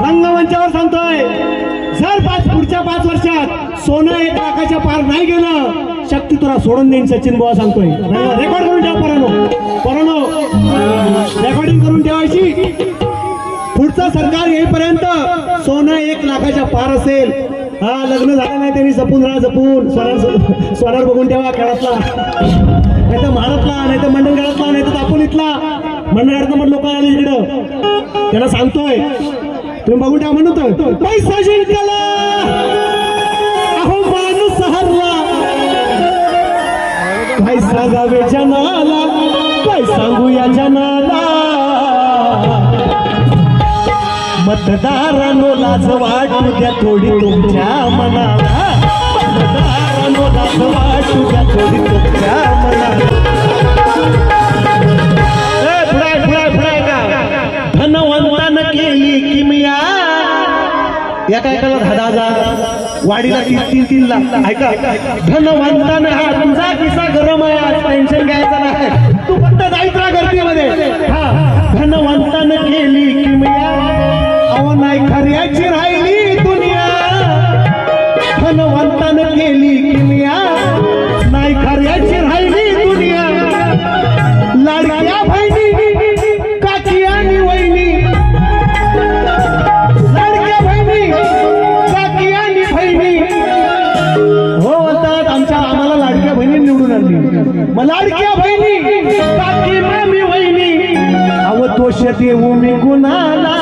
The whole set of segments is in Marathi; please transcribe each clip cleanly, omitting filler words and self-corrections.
रंगमंचावर सांगतोय, जर पुढच्या 5 वर्षात सोनं 1 लाखाच्या पार नाही गेलं, शक्ती तुला सोडून देईन. सचिन बुवा सांगतोय. रेकॉर्ड करून ठेवा परानो रेकॉर्डिंग करून ठेवायची. पुढचं सरकार येईपर्यंत सोनं 1 लाखाच्या पार असेल. हा, लग्न झालं नाही त्यांनी जपून राहा, जपून सोनार बघून ठेवा. खेळातला नाही तर महारातला, नाही तर मंडणगडातला, नाही तर दापोलीतला. मंडळातलं मग लोक आले इकडं, त्याला सांगतोय तुम्ही बघून ठेवा. म्हणतोय पैसा जिंकला, अहो माणूस हरला, काय सांगावे जनाला, काय सांगूया जनाला. मतदारांनो लाज वाटू द्या थोडी तुमच्या मनाला, मतदारांनो लाज वाटू द्या थोडी तुमच्या मनाला. धनवंतानं केली किमया, एका एकाला 10,000, वाडीला 3-3 लाख. ऐका, धनवंतानं हा तुझा किस्सा गरम आहे, आज टेन्शन घ्यायचं नाही, तू फक्त जायचं राहा गर्दीमध्ये. हा, धनवंतानं केली किमया, अहो नाही खऱ्याची राहिली दुनिया. धनवंतानं केली किमया, नाही खऱ्याची राहिली दुनिया. लाडक्या बहिणी, काकी आणि वहिनी, लाडक्या बहिणी, काकी आणि बहिणी. हो म्हणतात, आम्हाला लाडक्या बहिणी निवडून आणली. मग लाडक्या बहिणी, काकी मामी वहिनी, अहो दोष देऊ मी कुणाला.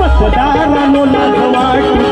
मतदारांनो लाज वाटू